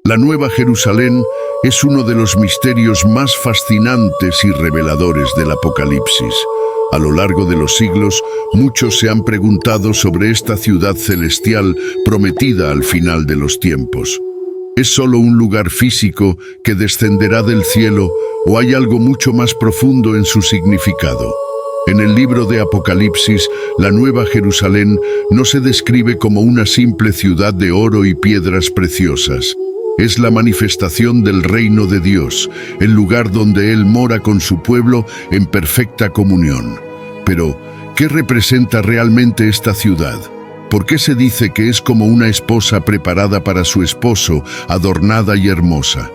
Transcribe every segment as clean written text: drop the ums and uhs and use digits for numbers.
La Nueva Jerusalén es uno de los misterios más fascinantes y reveladores del Apocalipsis. A lo largo de los siglos, muchos se han preguntado sobre esta ciudad celestial prometida al final de los tiempos. ¿Es solo un lugar físico que descenderá del cielo o hay algo mucho más profundo en su significado? En el libro de Apocalipsis, la Nueva Jerusalén no se describe como una simple ciudad de oro y piedras preciosas. Es la manifestación del reino de Dios, el lugar donde Él mora con su pueblo en perfecta comunión. Pero, ¿qué representa realmente esta ciudad? ¿Por qué se dice que es como una esposa preparada para su esposo, adornada y hermosa?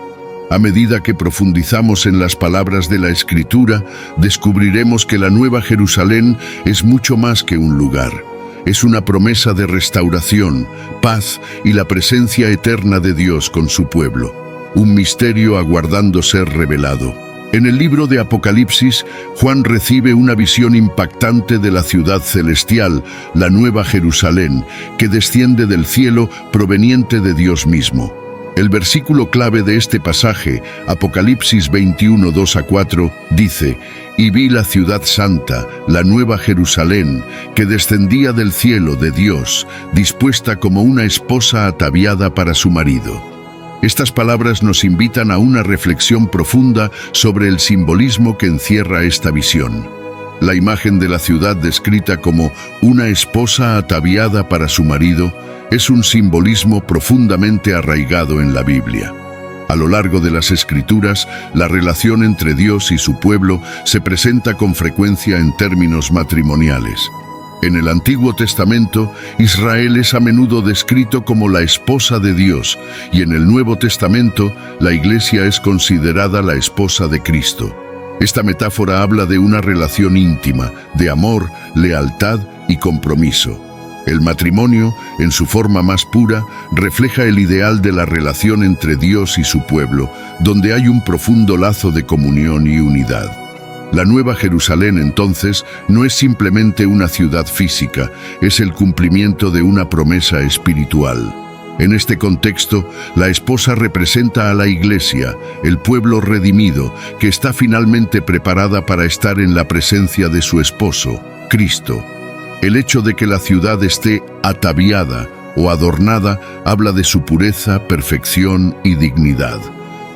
A medida que profundizamos en las palabras de la Escritura, descubriremos que la Nueva Jerusalén es mucho más que un lugar. Es una promesa de restauración, paz y la presencia eterna de Dios con su pueblo. Un misterio aguardando ser revelado. En el libro de Apocalipsis, Juan recibe una visión impactante de la ciudad celestial, la Nueva Jerusalén, que desciende del cielo proveniente de Dios mismo. El versículo clave de este pasaje, Apocalipsis 21, 2-4, dice: «Y vi la ciudad santa, la Nueva Jerusalén, que descendía del cielo de Dios, dispuesta como una esposa ataviada para su marido». Estas palabras nos invitan a una reflexión profunda sobre el simbolismo que encierra esta visión. La imagen de la ciudad descrita como una esposa ataviada para su marido es un simbolismo profundamente arraigado en la Biblia. A lo largo de las Escrituras, la relación entre Dios y su pueblo se presenta con frecuencia en términos matrimoniales. En el Antiguo Testamento, Israel es a menudo descrito como la esposa de Dios, y en el Nuevo Testamento, la Iglesia es considerada la esposa de Cristo. Esta metáfora habla de una relación íntima, de amor, lealtad y compromiso. El matrimonio, en su forma más pura, refleja el ideal de la relación entre Dios y su pueblo, donde hay un profundo lazo de comunión y unidad. La Nueva Jerusalén, entonces, no es simplemente una ciudad física, es el cumplimiento de una promesa espiritual. En este contexto, la esposa representa a la Iglesia, el pueblo redimido, que está finalmente preparada para estar en la presencia de su esposo, Cristo. El hecho de que la ciudad esté ataviada o adornada habla de su pureza, perfección y dignidad.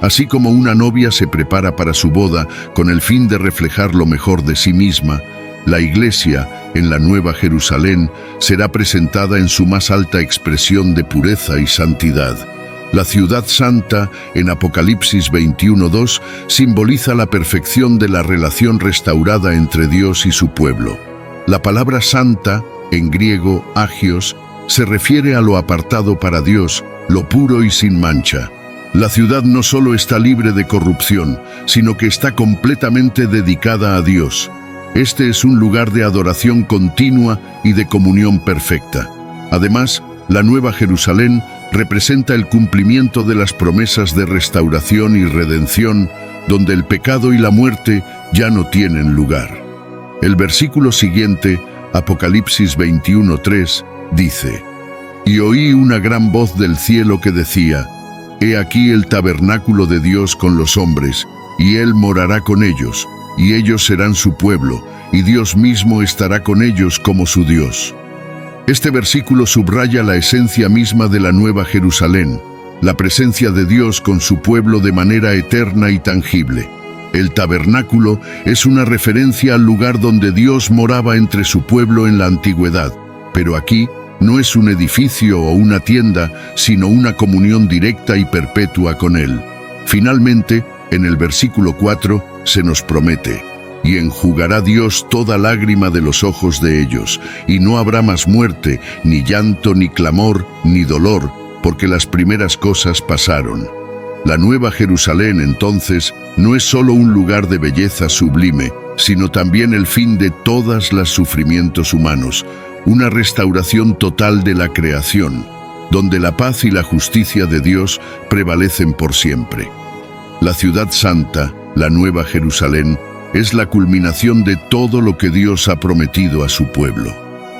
Así como una novia se prepara para su boda con el fin de reflejar lo mejor de sí misma, la Iglesia, en la Nueva Jerusalén, será presentada en su más alta expresión de pureza y santidad. La ciudad santa, en Apocalipsis 21:2, simboliza la perfección de la relación restaurada entre Dios y su pueblo. La palabra santa, en griego, agios, se refiere a lo apartado para Dios, lo puro y sin mancha. La ciudad no solo está libre de corrupción, sino que está completamente dedicada a Dios. Este es un lugar de adoración continua y de comunión perfecta. Además, la Nueva Jerusalén representa el cumplimiento de las promesas de restauración y redención, donde el pecado y la muerte ya no tienen lugar. El versículo siguiente, Apocalipsis 21:3, dice: «Y oí una gran voz del cielo que decía: He aquí el tabernáculo de Dios con los hombres, y Él morará con ellos, y ellos serán su pueblo, y Dios mismo estará con ellos como su Dios». Este versículo subraya la esencia misma de la Nueva Jerusalén, la presencia de Dios con su pueblo de manera eterna y tangible. El tabernáculo es una referencia al lugar donde Dios moraba entre su pueblo en la antigüedad, pero aquí no es un edificio o una tienda, sino una comunión directa y perpetua con Él. Finalmente, en el versículo 4, se nos promete: «Y enjugará Dios toda lágrima de los ojos de ellos, y no habrá más muerte, ni llanto, ni clamor, ni dolor, porque las primeras cosas pasaron». La Nueva Jerusalén, entonces, no es solo un lugar de belleza sublime, sino también el fin de todos los sufrimientos humanos, una restauración total de la creación, donde la paz y la justicia de Dios prevalecen por siempre. La ciudad santa, la Nueva Jerusalén, es la culminación de todo lo que Dios ha prometido a su pueblo.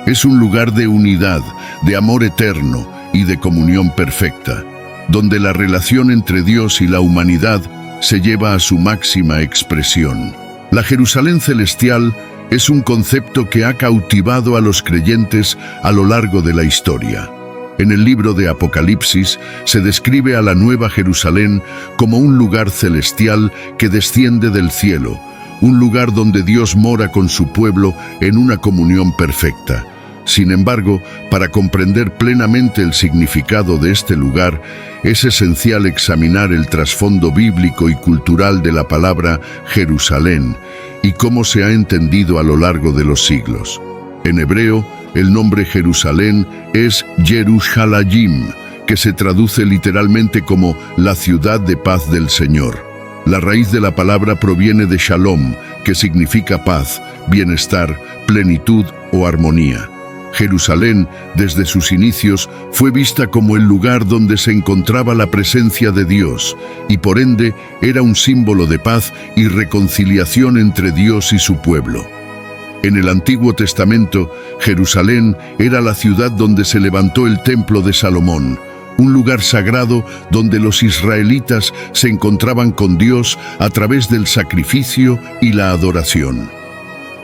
Es un lugar de unidad, de amor eterno y de comunión perfecta. donde la relación entre Dios y la humanidad se lleva a su máxima expresión. La Jerusalén celestial es un concepto que ha cautivado a los creyentes a lo largo de la historia. En el libro de Apocalipsis se describe a la Nueva Jerusalén como un lugar celestial que desciende del cielo, un lugar donde Dios mora con su pueblo en una comunión perfecta. Sin embargo, para comprender plenamente el significado de este lugar, es esencial examinar el trasfondo bíblico y cultural de la palabra Jerusalén y cómo se ha entendido a lo largo de los siglos. En hebreo, el nombre Jerusalén es Yerushalayim, que se traduce literalmente como la ciudad de paz del Señor. La raíz de la palabra proviene de Shalom, que significa paz, bienestar, plenitud o armonía. Jerusalén, desde sus inicios, fue vista como el lugar donde se encontraba la presencia de Dios, y por ende era un símbolo de paz y reconciliación entre Dios y su pueblo. En el Antiguo Testamento, Jerusalén era la ciudad donde se levantó el Templo de Salomón, un lugar sagrado donde los israelitas se encontraban con Dios a través del sacrificio y la adoración.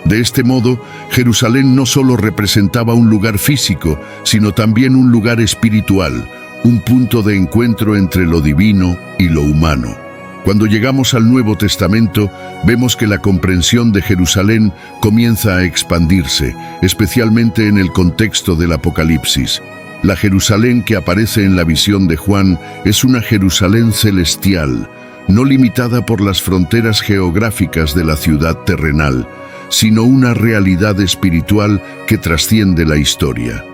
De este modo, Jerusalén no solo representaba un lugar físico, sino también un lugar espiritual, un punto de encuentro entre lo divino y lo humano. Cuando llegamos al Nuevo Testamento, vemos que la comprensión de Jerusalén comienza a expandirse, especialmente en el contexto del Apocalipsis. La Jerusalén que aparece en la visión de Juan es una Jerusalén celestial, no limitada por las fronteras geográficas de la ciudad terrenal, sino una realidad espiritual que trasciende la historia.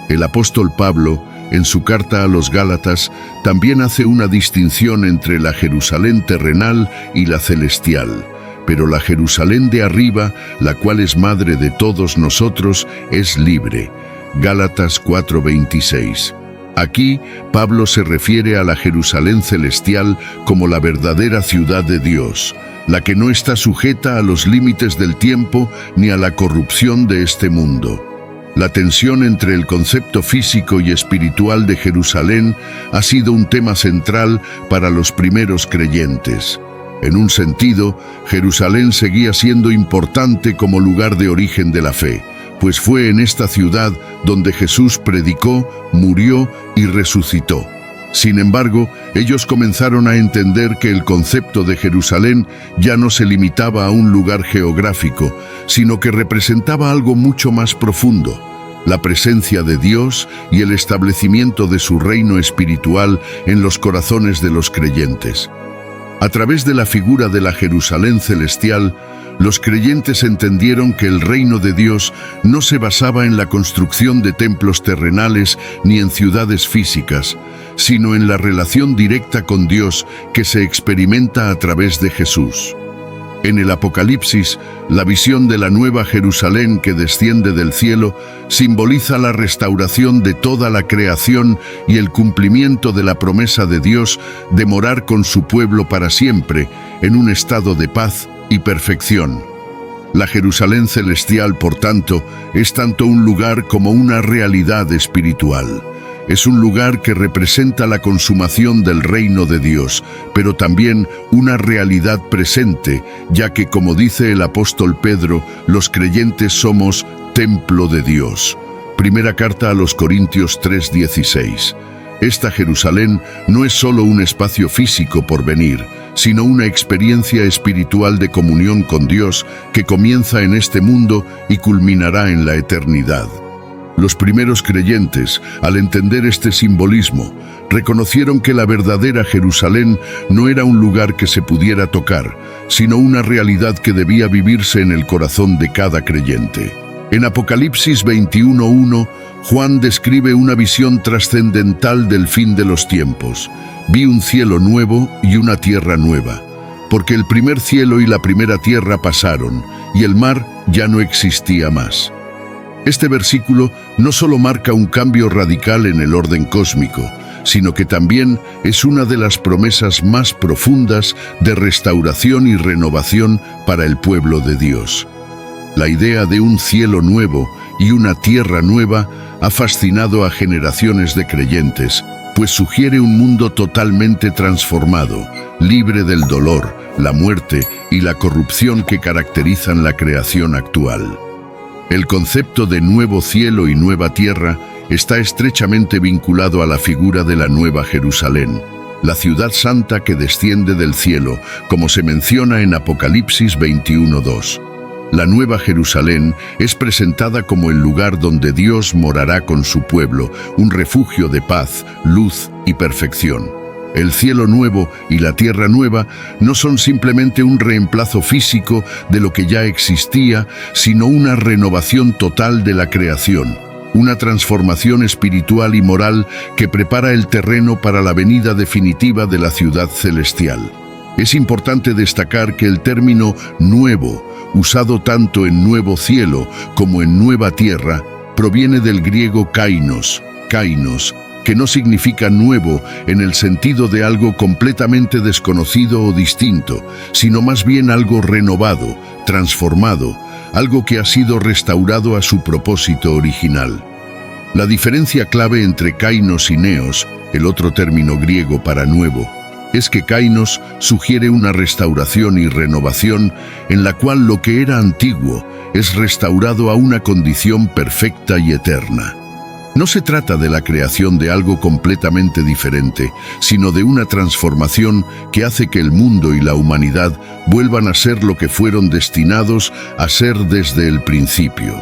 El apóstol Pablo, en su carta a los Gálatas, también hace una distinción entre la Jerusalén terrenal y la celestial. Pero la Jerusalén de arriba, la cual es madre de todos nosotros, es libre. Gálatas 4:26. Aquí, Pablo se refiere a la Jerusalén celestial como la verdadera ciudad de Dios, la que no está sujeta a los límites del tiempo ni a la corrupción de este mundo. La tensión entre el concepto físico y espiritual de Jerusalén ha sido un tema central para los primeros creyentes. En un sentido, Jerusalén seguía siendo importante como lugar de origen de la fe, pues fue en esta ciudad donde Jesús predicó, murió y resucitó. Sin embargo, ellos comenzaron a entender que el concepto de Jerusalén ya no se limitaba a un lugar geográfico, sino que representaba algo mucho más profundo: la presencia de Dios y el establecimiento de su reino espiritual en los corazones de los creyentes. A través de la figura de la Jerusalén celestial, los creyentes entendieron que el reino de Dios no se basaba en la construcción de templos terrenales ni en ciudades físicas, sino en la relación directa con Dios que se experimenta a través de Jesús. En el Apocalipsis, la visión de la Nueva Jerusalén que desciende del cielo simboliza la restauración de toda la creación y el cumplimiento de la promesa de Dios de morar con su pueblo para siempre, en un estado de paz y perfección. La Jerusalén celestial, por tanto, es tanto un lugar como una realidad espiritual. Es un lugar que representa la consumación del reino de Dios, pero también una realidad presente, ya que, como dice el apóstol Pedro, los creyentes somos templo de Dios. Primera carta a los Corintios 3:16. Esta Jerusalén no es solo un espacio físico por venir, sino una experiencia espiritual de comunión con Dios que comienza en este mundo y culminará en la eternidad. Los primeros creyentes, al entender este simbolismo, reconocieron que la verdadera Jerusalén no era un lugar que se pudiera tocar, sino una realidad que debía vivirse en el corazón de cada creyente. En Apocalipsis 21:1, Juan describe una visión trascendental del fin de los tiempos. Vi un cielo nuevo y una tierra nueva, porque el primer cielo y la primera tierra pasaron, y el mar ya no existía más. Este versículo no solo marca un cambio radical en el orden cósmico, sino que también es una de las promesas más profundas de restauración y renovación para el pueblo de Dios. La idea de un cielo nuevo y una tierra nueva ha fascinado a generaciones de creyentes, pues sugiere un mundo totalmente transformado, libre del dolor, la muerte y la corrupción que caracterizan la creación actual. El concepto de nuevo cielo y nueva tierra está estrechamente vinculado a la figura de la Nueva Jerusalén, la ciudad santa que desciende del cielo, como se menciona en Apocalipsis 21:2. La Nueva Jerusalén es presentada como el lugar donde Dios morará con su pueblo, un refugio de paz, luz y perfección. El cielo nuevo y la tierra nueva no son simplemente un reemplazo físico de lo que ya existía, sino una renovación total de la creación, una transformación espiritual y moral que prepara el terreno para la venida definitiva de la ciudad celestial. Es importante destacar que el término nuevo, usado tanto en nuevo cielo como en nueva tierra, proviene del griego kainos, que no significa nuevo en el sentido de algo completamente desconocido o distinto, sino más bien algo renovado, transformado, algo que ha sido restaurado a su propósito original. La diferencia clave entre kainos y neos, el otro término griego para nuevo, es que kainos sugiere una restauración y renovación en la cual lo que era antiguo es restaurado a una condición perfecta y eterna. No se trata de la creación de algo completamente diferente, sino de una transformación que hace que el mundo y la humanidad vuelvan a ser lo que fueron destinados a ser desde el principio.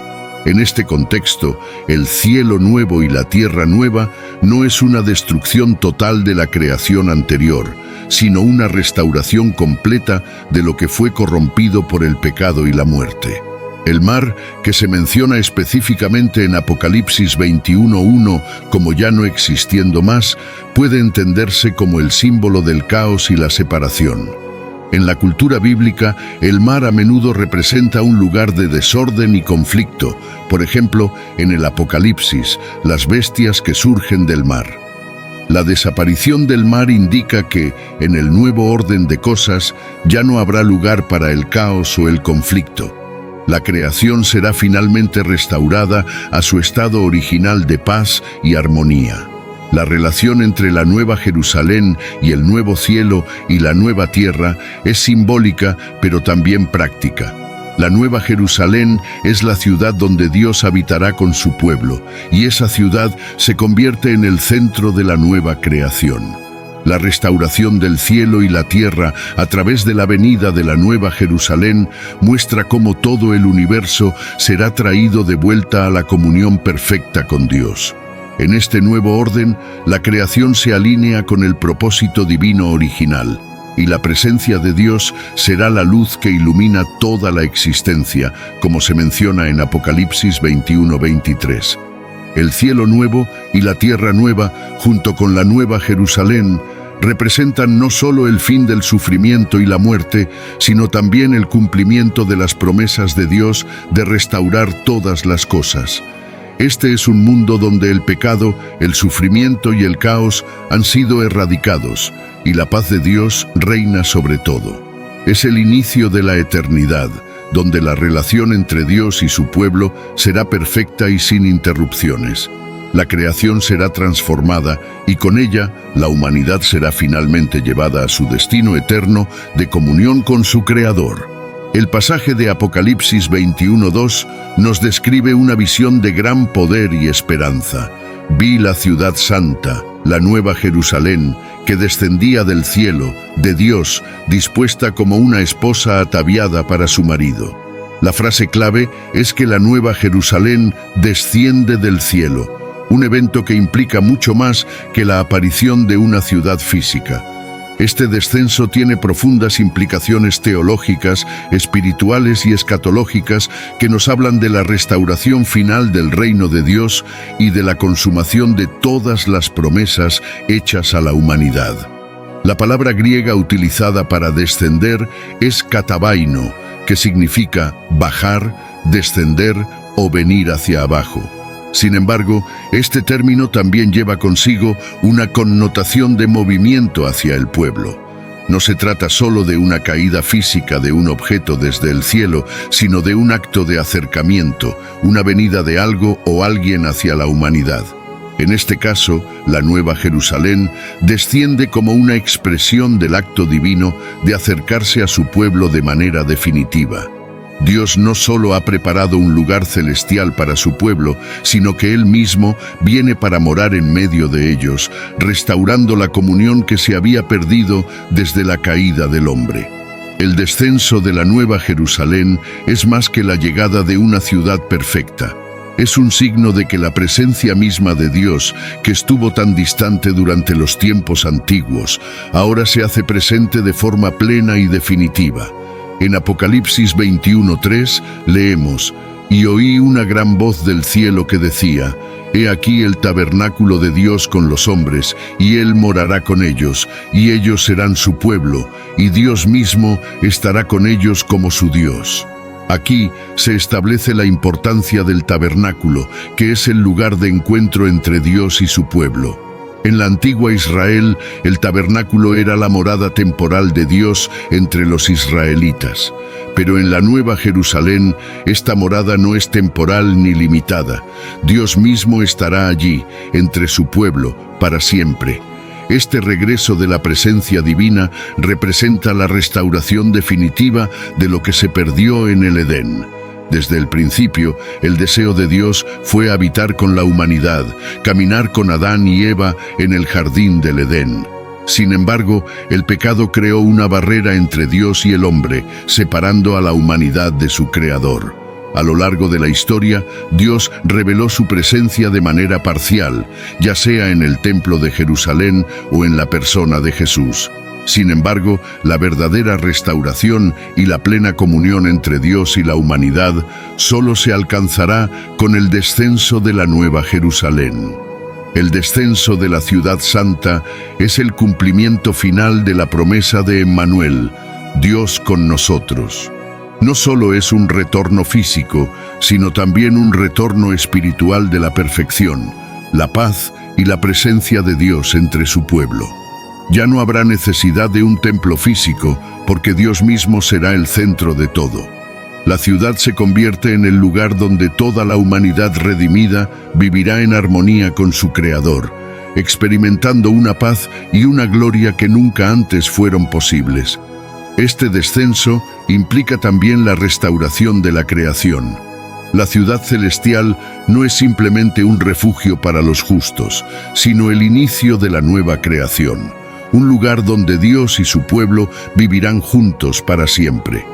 En este contexto, el cielo nuevo y la tierra nueva no es una destrucción total de la creación anterior, sino una restauración completa de lo que fue corrompido por el pecado y la muerte. El mar, que se menciona específicamente en Apocalipsis 21:1 como ya no existiendo más, puede entenderse como el símbolo del caos y la separación. En la cultura bíblica, el mar a menudo representa un lugar de desorden y conflicto. Por ejemplo, en el Apocalipsis, las bestias que surgen del mar. La desaparición del mar indica que, en el nuevo orden de cosas, ya no habrá lugar para el caos o el conflicto. La creación será finalmente restaurada a su estado original de paz y armonía. La relación entre la Nueva Jerusalén y el nuevo cielo y la nueva tierra es simbólica, pero también práctica. La Nueva Jerusalén es la ciudad donde Dios habitará con su pueblo, y esa ciudad se convierte en el centro de la nueva creación. La restauración del cielo y la tierra a través de la venida de la Nueva Jerusalén muestra cómo todo el universo será traído de vuelta a la comunión perfecta con Dios. En este nuevo orden, la creación se alinea con el propósito divino original, y la presencia de Dios será la luz que ilumina toda la existencia, como se menciona en Apocalipsis 21:23. El cielo nuevo y la tierra nueva, junto con la Nueva Jerusalén, representan no solo el fin del sufrimiento y la muerte, sino también el cumplimiento de las promesas de Dios de restaurar todas las cosas. Este es un mundo donde el pecado, el sufrimiento y el caos han sido erradicados, y la paz de Dios reina sobre todo. Es el inicio de la eternidad, donde la relación entre Dios y su pueblo será perfecta y sin interrupciones. La creación será transformada y con ella la humanidad será finalmente llevada a su destino eterno de comunión con su Creador. El pasaje de Apocalipsis 21:2 nos describe una visión de gran poder y esperanza. Vi la ciudad santa, la Nueva Jerusalén, que descendía del cielo, de Dios, dispuesta como una esposa ataviada para su marido. La frase clave es que la Nueva Jerusalén desciende del cielo, un evento que implica mucho más que la aparición de una ciudad física. Este descenso tiene profundas implicaciones teológicas, espirituales y escatológicas que nos hablan de la restauración final del reino de Dios y de la consumación de todas las promesas hechas a la humanidad. La palabra griega utilizada para descender es katabaino, que significa bajar, descender o venir hacia abajo. Sin embargo, este término también lleva consigo una connotación de movimiento hacia el pueblo. No se trata solo de una caída física de un objeto desde el cielo, sino de un acto de acercamiento, una venida de algo o alguien hacia la humanidad. En este caso, la Nueva Jerusalén desciende como una expresión del acto divino de acercarse a su pueblo de manera definitiva. Dios no solo ha preparado un lugar celestial para su pueblo, sino que Él mismo viene para morar en medio de ellos, restaurando la comunión que se había perdido desde la caída del hombre. El descenso de la Nueva Jerusalén es más que la llegada de una ciudad perfecta. Es un signo de que la presencia misma de Dios, que estuvo tan distante durante los tiempos antiguos, ahora se hace presente de forma plena y definitiva. En Apocalipsis 21:3 leemos: «Y oí una gran voz del cielo que decía: He aquí el tabernáculo de Dios con los hombres, y Él morará con ellos, y ellos serán su pueblo, y Dios mismo estará con ellos como su Dios». Aquí se establece la importancia del tabernáculo, que es el lugar de encuentro entre Dios y su pueblo. En la antigua Israel, el tabernáculo era la morada temporal de Dios entre los israelitas. Pero en la Nueva Jerusalén, esta morada no es temporal ni limitada. Dios mismo estará allí, entre su pueblo, para siempre. Este regreso de la presencia divina representa la restauración definitiva de lo que se perdió en el Edén. Desde el principio, el deseo de Dios fue habitar con la humanidad, caminar con Adán y Eva en el jardín del Edén. Sin embargo, el pecado creó una barrera entre Dios y el hombre, separando a la humanidad de su Creador. A lo largo de la historia, Dios reveló su presencia de manera parcial, ya sea en el Templo de Jerusalén o en la persona de Jesús. Sin embargo, la verdadera restauración y la plena comunión entre Dios y la humanidad solo se alcanzará con el descenso de la Nueva Jerusalén. El descenso de la Ciudad Santa es el cumplimiento final de la promesa de Emmanuel, Dios con nosotros. No solo es un retorno físico, sino también un retorno espiritual de la perfección, la paz y la presencia de Dios entre su pueblo. Ya no habrá necesidad de un templo físico, porque Dios mismo será el centro de todo. La ciudad se convierte en el lugar donde toda la humanidad redimida vivirá en armonía con su Creador, experimentando una paz y una gloria que nunca antes fueron posibles. Este descenso implica también la restauración de la creación. La ciudad celestial no es simplemente un refugio para los justos, sino el inicio de la nueva creación, un lugar donde Dios y su pueblo vivirán juntos para siempre.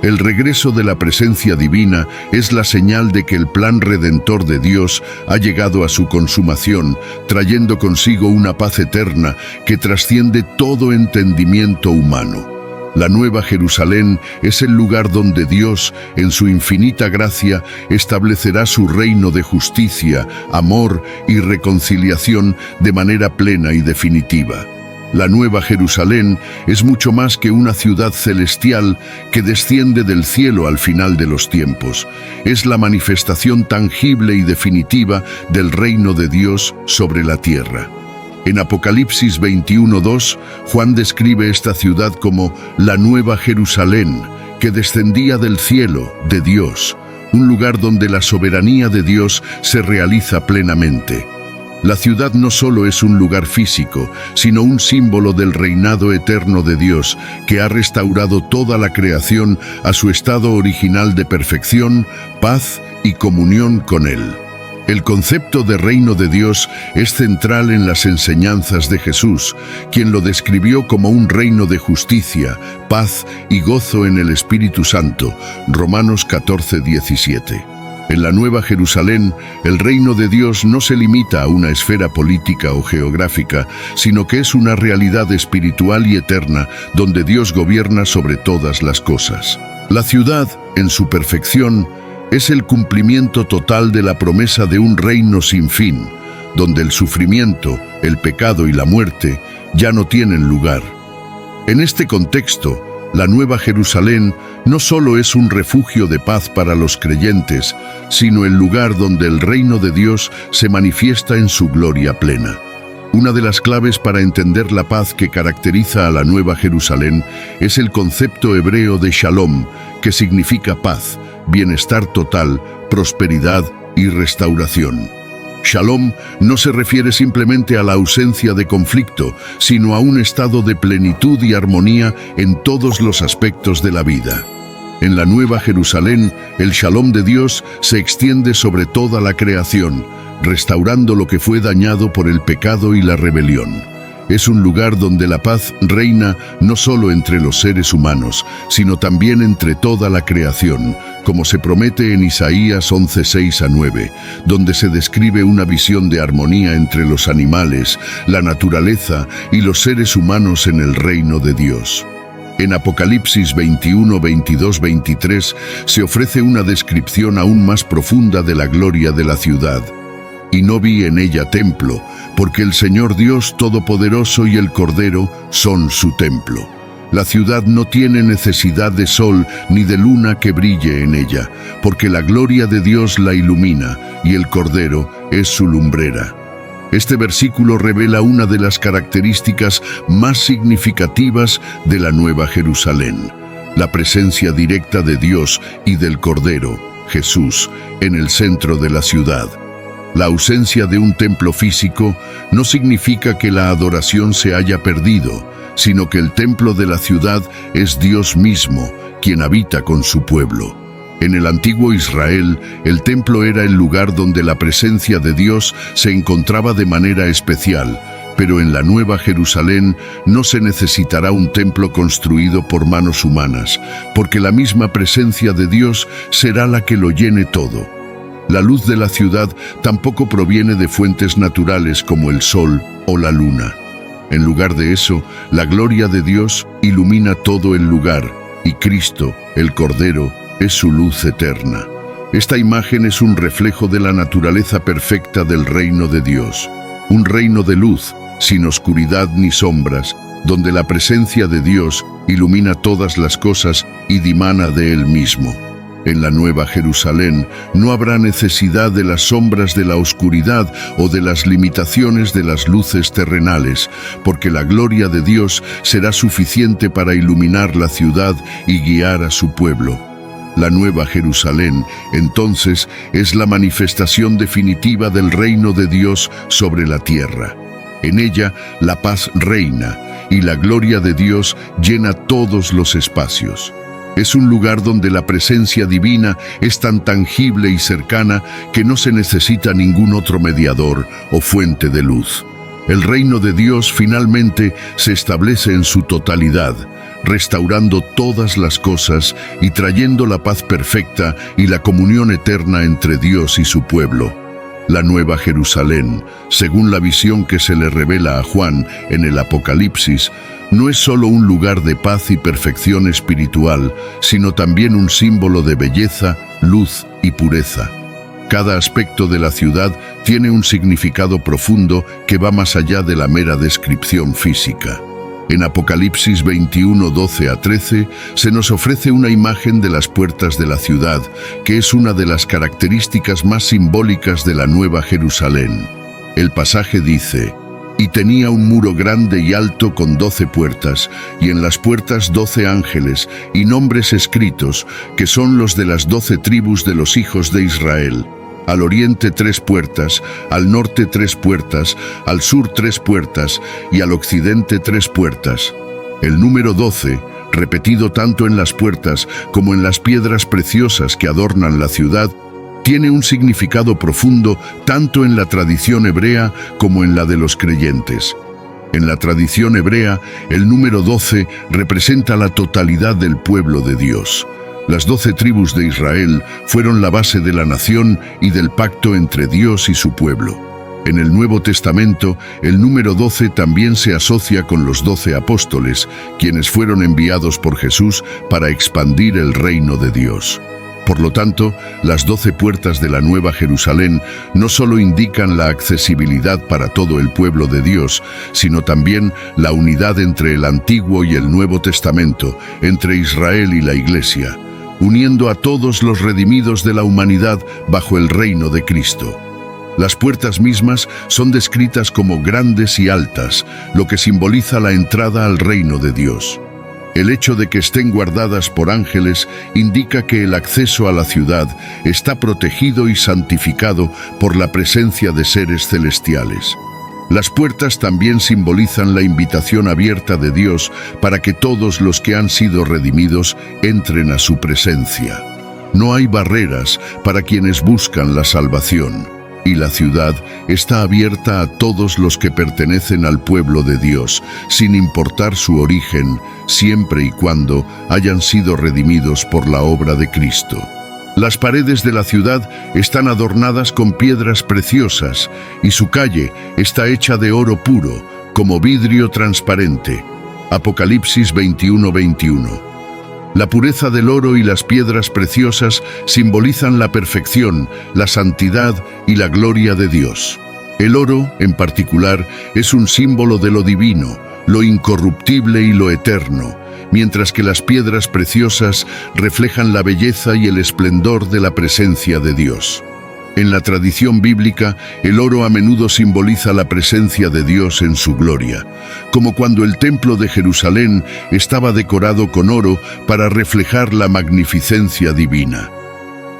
El regreso de la presencia divina es la señal de que el plan redentor de Dios ha llegado a su consumación, trayendo consigo una paz eterna que trasciende todo entendimiento humano. La Nueva Jerusalén es el lugar donde Dios, en su infinita gracia, establecerá su reino de justicia, amor y reconciliación de manera plena y definitiva. La Nueva Jerusalén es mucho más que una ciudad celestial que desciende del cielo al final de los tiempos. Es la manifestación tangible y definitiva del reino de Dios sobre la tierra. En Apocalipsis 21:2, Juan describe esta ciudad como la Nueva Jerusalén, que descendía del cielo, de Dios, un lugar donde la soberanía de Dios se realiza plenamente. La ciudad no solo es un lugar físico, sino un símbolo del reinado eterno de Dios, que ha restaurado toda la creación a su estado original de perfección, paz y comunión con Él. El concepto de reino de Dios es central en las enseñanzas de Jesús, quien lo describió como un reino de justicia, paz y gozo en el Espíritu Santo, Romanos 14:17. En la Nueva Jerusalén, el reino de Dios no se limita a una esfera política o geográfica, sino que es una realidad espiritual y eterna, donde Dios gobierna sobre todas las cosas. La ciudad, en su perfección, es el cumplimiento total de la promesa de un reino sin fin, donde el sufrimiento, el pecado y la muerte ya no tienen lugar. En este contexto, la Nueva Jerusalén no solo es un refugio de paz para los creyentes, sino el lugar donde el reino de Dios se manifiesta en su gloria plena. Una de las claves para entender la paz que caracteriza a la Nueva Jerusalén es el concepto hebreo de Shalom, que significa paz, bienestar total, prosperidad y restauración. Shalom no se refiere simplemente a la ausencia de conflicto, sino a un estado de plenitud y armonía en todos los aspectos de la vida. En la Nueva Jerusalén, el Shalom de Dios se extiende sobre toda la creación, restaurando lo que fue dañado por el pecado y la rebelión. Es un lugar donde la paz reina no solo entre los seres humanos, sino también entre toda la creación, como se promete en Isaías 11:6-9, donde se describe una visión de armonía entre los animales, la naturaleza y los seres humanos en el reino de Dios. En Apocalipsis 21, 22, 23 se ofrece una descripción aún más profunda de la gloria de la ciudad. Y no vi en ella templo, porque el Señor Dios Todopoderoso y el Cordero son su templo. La ciudad no tiene necesidad de sol ni de luna que brille en ella, porque la gloria de Dios la ilumina, y el Cordero es su lumbrera. Este versículo revela una de las características más significativas de la Nueva Jerusalén: la presencia directa de Dios y del Cordero, Jesús, en el centro de la ciudad. La ausencia de un templo físico no significa que la adoración se haya perdido, sino que el templo de la ciudad es Dios mismo, quien habita con su pueblo. En el antiguo Israel, el templo era el lugar donde la presencia de Dios se encontraba de manera especial, pero en la Nueva Jerusalén no se necesitará un templo construido por manos humanas, porque la misma presencia de Dios será la que lo llene todo. La luz de la ciudad tampoco proviene de fuentes naturales como el sol o la luna. En lugar de eso, la gloria de Dios ilumina todo el lugar, y Cristo, el Cordero, es su luz eterna. Esta imagen es un reflejo de la naturaleza perfecta del reino de Dios, un reino de luz, sin oscuridad ni sombras, donde la presencia de Dios ilumina todas las cosas y dimana de Él mismo. En la Nueva Jerusalén no habrá necesidad de las sombras de la oscuridad o de las limitaciones de las luces terrenales, porque la gloria de Dios será suficiente para iluminar la ciudad y guiar a su pueblo. La Nueva Jerusalén, entonces, es la manifestación definitiva del reino de Dios sobre la tierra. En ella, la paz reina y la gloria de Dios llena todos los espacios. Es un lugar donde la presencia divina es tan tangible y cercana que no se necesita ningún otro mediador o fuente de luz. El reino de Dios finalmente se establece en su totalidad, restaurando todas las cosas y trayendo la paz perfecta y la comunión eterna entre Dios y su pueblo. La Nueva Jerusalén, según la visión que se le revela a Juan en el Apocalipsis, no es solo un lugar de paz y perfección espiritual, sino también un símbolo de belleza, luz y pureza. Cada aspecto de la ciudad tiene un significado profundo que va más allá de la mera descripción física. En Apocalipsis 21, 12-13, se nos ofrece una imagen de las puertas de la ciudad, que es una de las características más simbólicas de la Nueva Jerusalén. El pasaje dice: «Y tenía un muro grande y alto con 12 puertas, y en las puertas 12 ángeles, y nombres escritos, que son los de las 12 tribus de los hijos de Israel. Al oriente 3 puertas, al norte 3 puertas, al sur 3 puertas, y al occidente 3 puertas». El número 12, repetido tanto en las puertas como en las piedras preciosas que adornan la ciudad, tiene un significado profundo tanto en la tradición hebrea como en la de los creyentes. En la tradición hebrea, el número 12 representa la totalidad del pueblo de Dios. Las 12 tribus de Israel fueron la base de la nación y del pacto entre Dios y su pueblo. En el Nuevo Testamento, el número 12 también se asocia con los 12 apóstoles, quienes fueron enviados por Jesús para expandir el reino de Dios. Por lo tanto, las 12 puertas de la Nueva Jerusalén no solo indican la accesibilidad para todo el pueblo de Dios, sino también la unidad entre el Antiguo y el Nuevo Testamento, entre Israel y la Iglesia, uniendo a todos los redimidos de la humanidad bajo el reino de Cristo. Las puertas mismas son descritas como grandes y altas, lo que simboliza la entrada al reino de Dios. El hecho de que estén guardadas por ángeles indica que el acceso a la ciudad está protegido y santificado por la presencia de seres celestiales. Las puertas también simbolizan la invitación abierta de Dios para que todos los que han sido redimidos entren a su presencia. No hay barreras para quienes buscan la salvación, y la ciudad está abierta a todos los que pertenecen al pueblo de Dios, sin importar su origen, siempre y cuando hayan sido redimidos por la obra de Cristo. Las paredes de la ciudad están adornadas con piedras preciosas y su calle está hecha de oro puro, como vidrio transparente. Apocalipsis 21:21. La pureza del oro y las piedras preciosas simbolizan la perfección, la santidad y la gloria de Dios. El oro, en particular, es un símbolo de lo divino, lo incorruptible y lo eterno, mientras que las piedras preciosas reflejan la belleza y el esplendor de la presencia de Dios. En la tradición bíblica, el oro a menudo simboliza la presencia de Dios en su gloria, como cuando el templo de Jerusalén estaba decorado con oro para reflejar la magnificencia divina.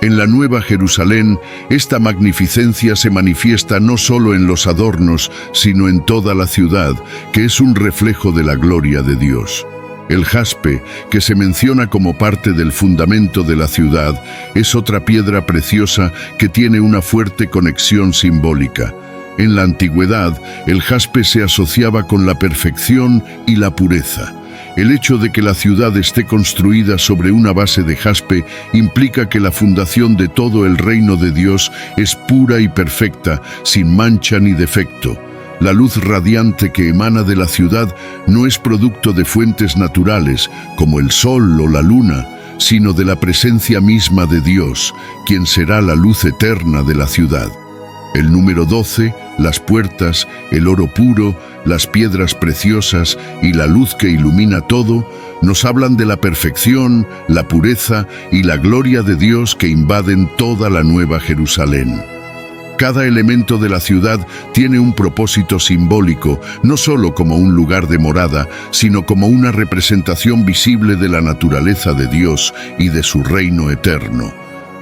En la Nueva Jerusalén, esta magnificencia se manifiesta no solo en los adornos, sino en toda la ciudad, que es un reflejo de la gloria de Dios. El jaspe, que se menciona como parte del fundamento de la ciudad, es otra piedra preciosa que tiene una fuerte conexión simbólica. En la antigüedad, el jaspe se asociaba con la perfección y la pureza. El hecho de que la ciudad esté construida sobre una base de jaspe implica que la fundación de todo el reino de Dios es pura y perfecta, sin mancha ni defecto. La luz radiante que emana de la ciudad no es producto de fuentes naturales, como el sol o la luna, sino de la presencia misma de Dios, quien será la luz eterna de la ciudad. El número 12, las puertas, el oro puro, las piedras preciosas y la luz que ilumina todo, nos hablan de la perfección, la pureza y la gloria de Dios que invaden toda la Nueva Jerusalén. Cada elemento de la ciudad tiene un propósito simbólico, no solo como un lugar de morada, sino como una representación visible de la naturaleza de Dios y de su reino eterno.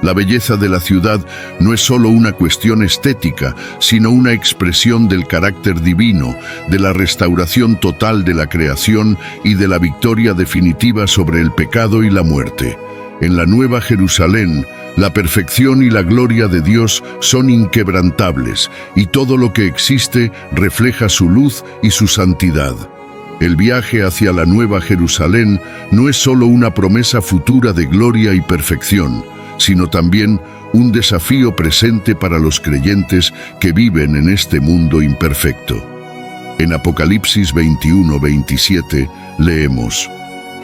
La belleza de la ciudad no es solo una cuestión estética, sino una expresión del carácter divino, de la restauración total de la creación y de la victoria definitiva sobre el pecado y la muerte. En la Nueva Jerusalén, la perfección y la gloria de Dios son inquebrantables, y todo lo que existe refleja su luz y su santidad. El viaje hacia la Nueva Jerusalén no es solo una promesa futura de gloria y perfección, sino también un desafío presente para los creyentes que viven en este mundo imperfecto. En Apocalipsis 21:27 leemos: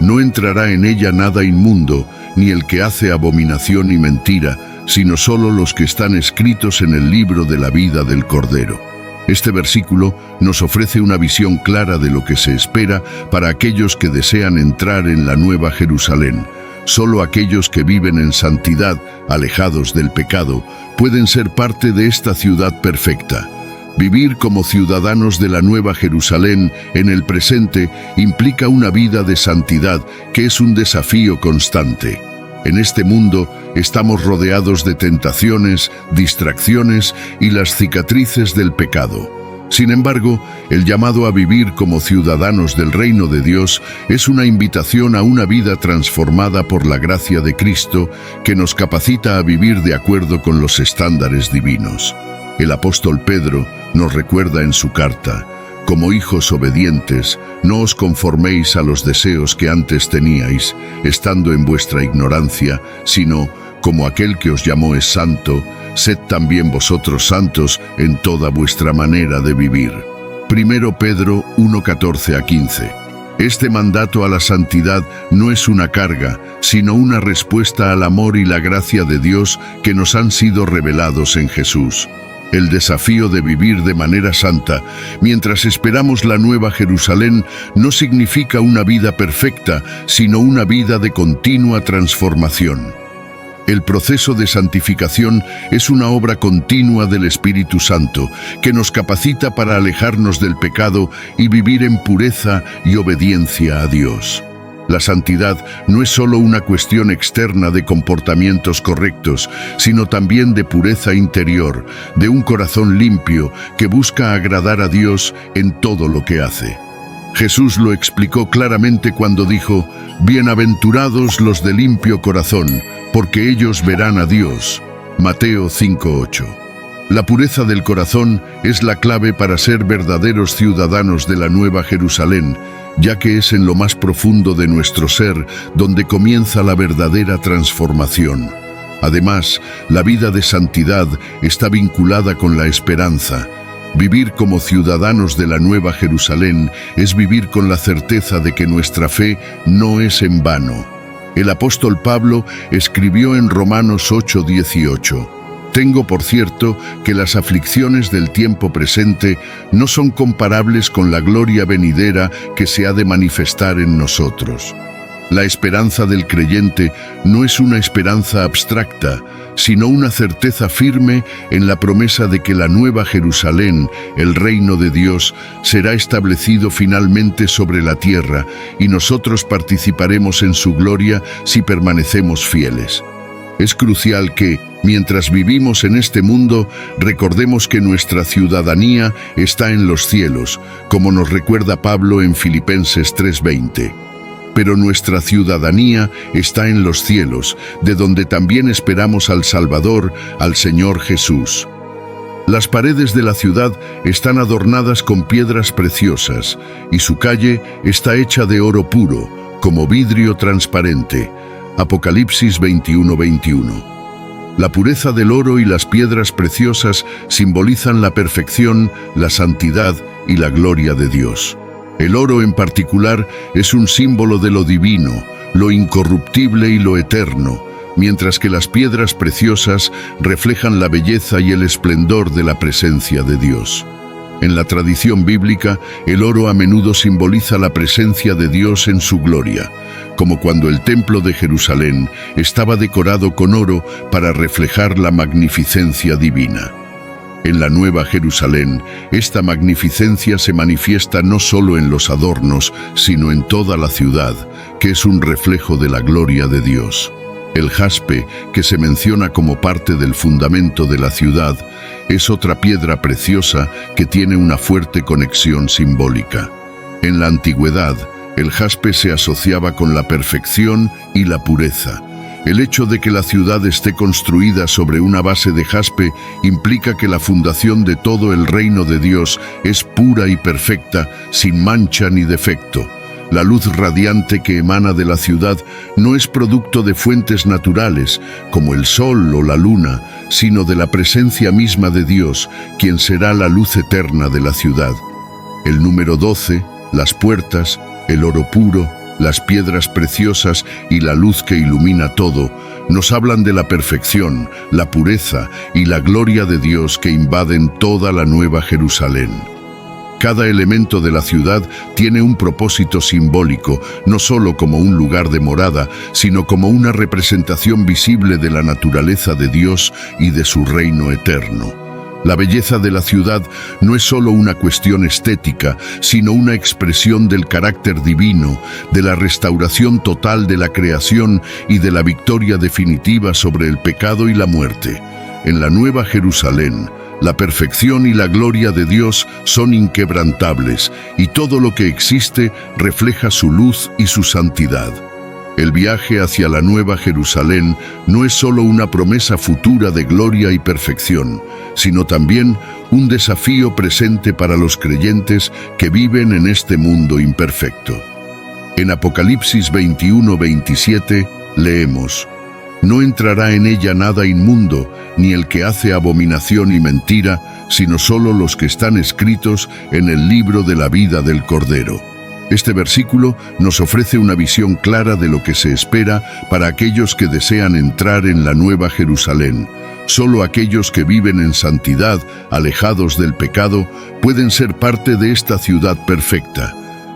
«No entrará en ella nada inmundo, ni el que hace abominación y mentira, sino solo los que están escritos en el libro de la vida del Cordero». Este versículo nos ofrece una visión clara de lo que se espera para aquellos que desean entrar en la Nueva Jerusalén. Solo aquellos que viven en santidad, alejados del pecado, pueden ser parte de esta ciudad perfecta. Vivir como ciudadanos de la Nueva Jerusalén en el presente implica una vida de santidad que es un desafío constante. En este mundo estamos rodeados de tentaciones, distracciones y las cicatrices del pecado. Sin embargo, el llamado a vivir como ciudadanos del reino de Dios es una invitación a una vida transformada por la gracia de Cristo que nos capacita a vivir de acuerdo con los estándares divinos. El apóstol Pedro nos recuerda en su carta: «Como hijos obedientes, no os conforméis a los deseos que antes teníais, estando en vuestra ignorancia, sino, como aquel que os llamó es santo, sed también vosotros santos en toda vuestra manera de vivir». 1 Pedro 1:14-15. Este mandato a la santidad no es una carga, sino una respuesta al amor y la gracia de Dios que nos han sido revelados en Jesús. El desafío de vivir de manera santa, mientras esperamos la Nueva Jerusalén, no significa una vida perfecta, sino una vida de continua transformación. El proceso de santificación es una obra continua del Espíritu Santo, que nos capacita para alejarnos del pecado y vivir en pureza y obediencia a Dios. La santidad no es solo una cuestión externa de comportamientos correctos, sino también de pureza interior, de un corazón limpio que busca agradar a Dios en todo lo que hace. Jesús lo explicó claramente cuando dijo: «Bienaventurados los de limpio corazón, porque ellos verán a Dios». Mateo 5:8. La pureza del corazón es la clave para ser verdaderos ciudadanos de la Nueva Jerusalén, ya que es en lo más profundo de nuestro ser donde comienza la verdadera transformación. Además, la vida de santidad está vinculada con la esperanza. Vivir como ciudadanos de la Nueva Jerusalén es vivir con la certeza de que nuestra fe no es en vano. El apóstol Pablo escribió en Romanos 8:18: «Tengo por cierto que las aflicciones del tiempo presente no son comparables con la gloria venidera que se ha de manifestar en nosotros». La esperanza del creyente no es una esperanza abstracta, sino una certeza firme en la promesa de que la Nueva Jerusalén, el reino de Dios, será establecido finalmente sobre la tierra y nosotros participaremos en su gloria si permanecemos fieles. Es crucial que, mientras vivimos en este mundo, recordemos que nuestra ciudadanía está en los cielos, como nos recuerda Pablo en Filipenses 3:20. Pero nuestra ciudadanía está en los cielos, de donde también esperamos al Salvador, al Señor Jesús. Las paredes de la ciudad están adornadas con piedras preciosas, y su calle está hecha de oro puro, como vidrio transparente. Apocalipsis 21:21. La pureza del oro y las piedras preciosas simbolizan la perfección, la santidad y la gloria de Dios. El oro en particular es un símbolo de lo divino, lo incorruptible y lo eterno, mientras que las piedras preciosas reflejan la belleza y el esplendor de la presencia de Dios. En la tradición bíblica, el oro a menudo simboliza la presencia de Dios en su gloria, como cuando el templo de Jerusalén estaba decorado con oro para reflejar la magnificencia divina. En la Nueva Jerusalén, esta magnificencia se manifiesta no solo en los adornos, sino en toda la ciudad, que es un reflejo de la gloria de Dios. El jaspe, que se menciona como parte del fundamento de la ciudad, es otra piedra preciosa que tiene una fuerte conexión simbólica. En la antigüedad, el jaspe se asociaba con la perfección y la pureza. El hecho de que la ciudad esté construida sobre una base de jaspe implica que la fundación de todo el reino de Dios es pura y perfecta, sin mancha ni defecto. La luz radiante que emana de la ciudad no es producto de fuentes naturales, como el sol o la luna, sino de la presencia misma de Dios, quien será la luz eterna de la ciudad. El número 12, las puertas, el oro puro, las piedras preciosas y la luz que ilumina todo, nos hablan de la perfección, la pureza y la gloria de Dios que invaden toda la Nueva Jerusalén. Cada elemento de la ciudad tiene un propósito simbólico, no solo como un lugar de morada, sino como una representación visible de la naturaleza de Dios y de su reino eterno. La belleza de la ciudad no es solo una cuestión estética, sino una expresión del carácter divino, de la restauración total de la creación y de la victoria definitiva sobre el pecado y la muerte. En la Nueva Jerusalén, la perfección y la gloria de Dios son inquebrantables, y todo lo que existe refleja su luz y su santidad. El viaje hacia la Nueva Jerusalén no es solo una promesa futura de gloria y perfección, sino también un desafío presente para los creyentes que viven en este mundo imperfecto. En Apocalipsis 21:27 leemos: «No entrará en ella nada inmundo, ni el que hace abominación y mentira, sino solo los que están escritos en el libro de la vida del Cordero». Este versículo nos ofrece una visión clara de lo que se espera para aquellos que desean entrar en la Nueva Jerusalén. Solo aquellos que viven en santidad, alejados del pecado, pueden ser parte de esta ciudad perfecta.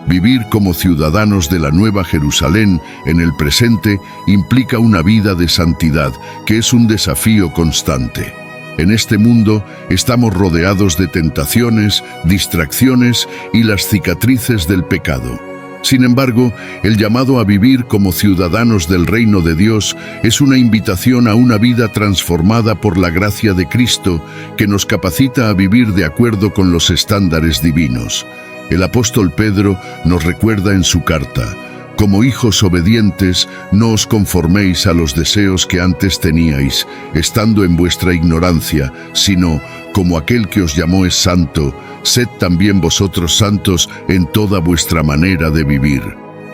Vivir como ciudadanos de la Nueva Jerusalén en el presente implica una vida de santidad, que es un desafío constante. En este mundo estamos rodeados de tentaciones, distracciones y las cicatrices del pecado. Sin embargo, el llamado a vivir como ciudadanos del reino de Dios es una invitación a una vida transformada por la gracia de Cristo que nos capacita a vivir de acuerdo con los estándares divinos. El apóstol Pedro nos recuerda en su carta: como hijos obedientes, no os conforméis a los deseos que antes teníais, estando en vuestra ignorancia, sino, como aquel que os llamó es santo, sed también vosotros santos en toda vuestra manera de vivir.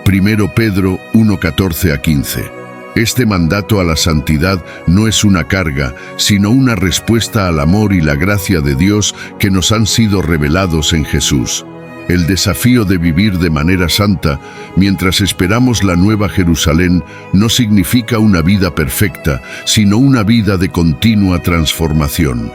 1 Pedro 1:14-15. Este mandato a la santidad no es una carga, sino una respuesta al amor y la gracia de Dios que nos han sido revelados en Jesús. El desafío de vivir de manera santa, mientras esperamos la Nueva Jerusalén, no significa una vida perfecta, sino una vida de continua transformación.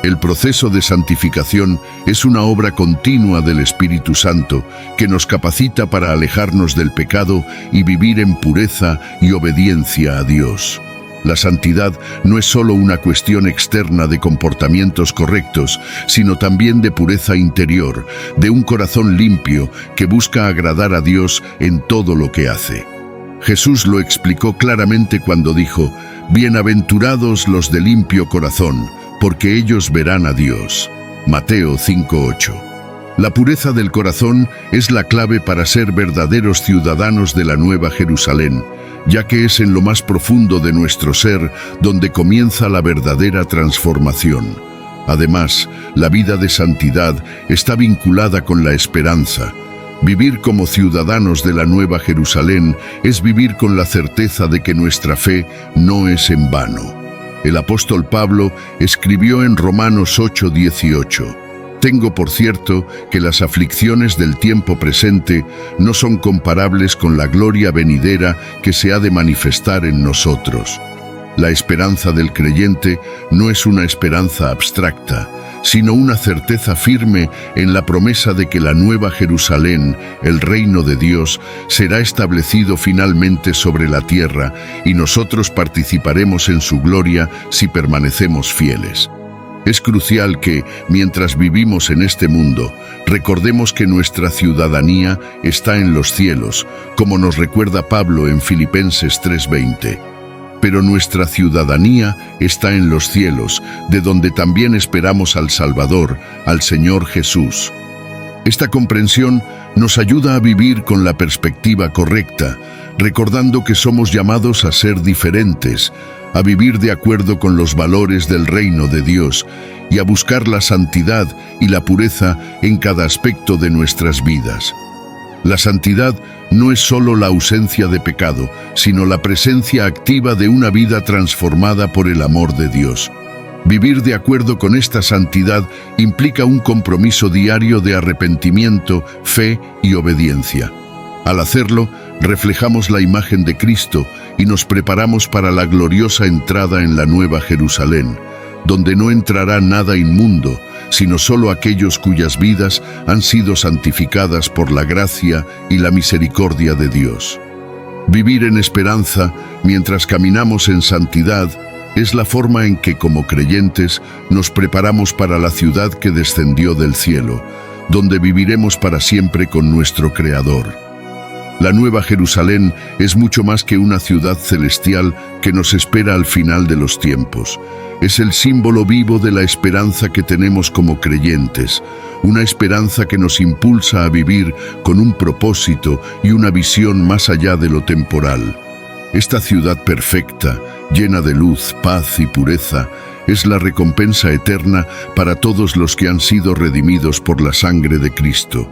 El proceso de santificación es una obra continua del Espíritu Santo que nos capacita para alejarnos del pecado y vivir en pureza y obediencia a Dios. La santidad no es solo una cuestión externa de comportamientos correctos, sino también de pureza interior, de un corazón limpio que busca agradar a Dios en todo lo que hace. Jesús lo explicó claramente cuando dijo: «Bienaventurados los de limpio corazón, porque ellos verán a Dios». Mateo 5:8. La pureza del corazón es la clave para ser verdaderos ciudadanos de la Nueva Jerusalén, ya que es en lo más profundo de nuestro ser donde comienza la verdadera transformación. Además, la vida de santidad está vinculada con la esperanza. Vivir como ciudadanos de la Nueva Jerusalén es vivir con la certeza de que nuestra fe no es en vano. El apóstol Pablo escribió en Romanos 8:18: «Tengo por cierto que las aflicciones del tiempo presente no son comparables con la gloria venidera que se ha de manifestar en nosotros». La esperanza del creyente no es una esperanza abstracta, sino una certeza firme en la promesa de que la Nueva Jerusalén, el reino de Dios, será establecido finalmente sobre la tierra y nosotros participaremos en su gloria si permanecemos fieles. Es crucial que, mientras vivimos en este mundo, recordemos que nuestra ciudadanía está en los cielos, como nos recuerda Pablo en Filipenses 3:20. Pero nuestra ciudadanía está en los cielos, de donde también esperamos al Salvador, al Señor Jesús. Esta comprensión nos ayuda a vivir con la perspectiva correcta, recordando que somos llamados a ser diferentes, a vivir de acuerdo con los valores del reino de Dios y a buscar la santidad y la pureza en cada aspecto de nuestras vidas. La santidad no es solo la ausencia de pecado, sino la presencia activa de una vida transformada por el amor de Dios. Vivir de acuerdo con esta santidad implica un compromiso diario de arrepentimiento, fe y obediencia. Al hacerlo, reflejamos la imagen de Cristo y nos preparamos para la gloriosa entrada en la Nueva Jerusalén, donde no entrará nada inmundo, sino solo aquellos cuyas vidas han sido santificadas por la gracia y la misericordia de Dios. Vivir en esperanza mientras caminamos en santidad es la forma en que, como creyentes, nos preparamos para la ciudad que descendió del cielo, donde viviremos para siempre con nuestro Creador. La Nueva Jerusalén es mucho más que una ciudad celestial que nos espera al final de los tiempos. Es el símbolo vivo de la esperanza que tenemos como creyentes, una esperanza que nos impulsa a vivir con un propósito y una visión más allá de lo temporal. Esta ciudad perfecta, llena de luz, paz y pureza, es la recompensa eterna para todos los que han sido redimidos por la sangre de Cristo.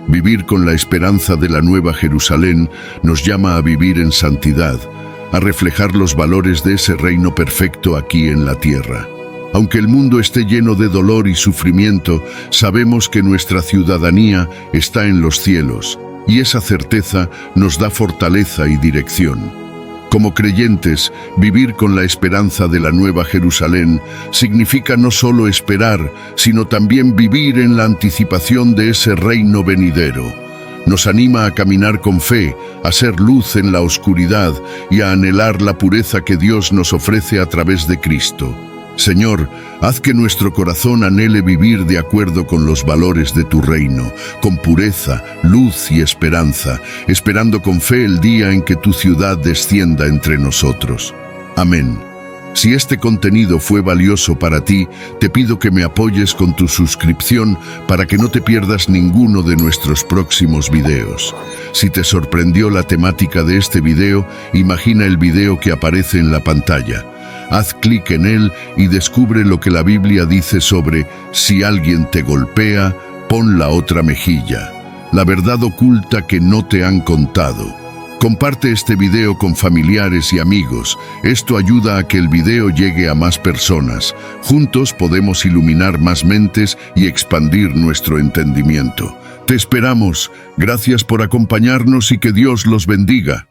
Vivir con la esperanza de la Nueva Jerusalén nos llama a vivir en santidad, a reflejar los valores de ese reino perfecto aquí en la tierra. Aunque el mundo esté lleno de dolor y sufrimiento, sabemos que nuestra ciudadanía está en los cielos, y esa certeza nos da fortaleza y dirección. Como creyentes, vivir con la esperanza de la Nueva Jerusalén significa no solo esperar, sino también vivir en la anticipación de ese reino venidero. Nos anima a caminar con fe, a ser luz en la oscuridad y a anhelar la pureza que Dios nos ofrece a través de Cristo. Señor, haz que nuestro corazón anhele vivir de acuerdo con los valores de tu reino, con pureza, luz y esperanza, esperando con fe el día en que tu ciudad descienda entre nosotros. Amén. Si este contenido fue valioso para ti, te pido que me apoyes con tu suscripción para que no te pierdas ninguno de nuestros próximos videos. Si te sorprendió la temática de este video, imagina el video que aparece en la pantalla. Haz clic en él y descubre lo que la Biblia dice sobre si alguien te golpea, pon la otra mejilla. La verdad oculta que no te han contado. Comparte este video con familiares y amigos. Esto ayuda a que el video llegue a más personas. Juntos podemos iluminar más mentes y expandir nuestro entendimiento. Te esperamos. Gracias por acompañarnos y que Dios los bendiga.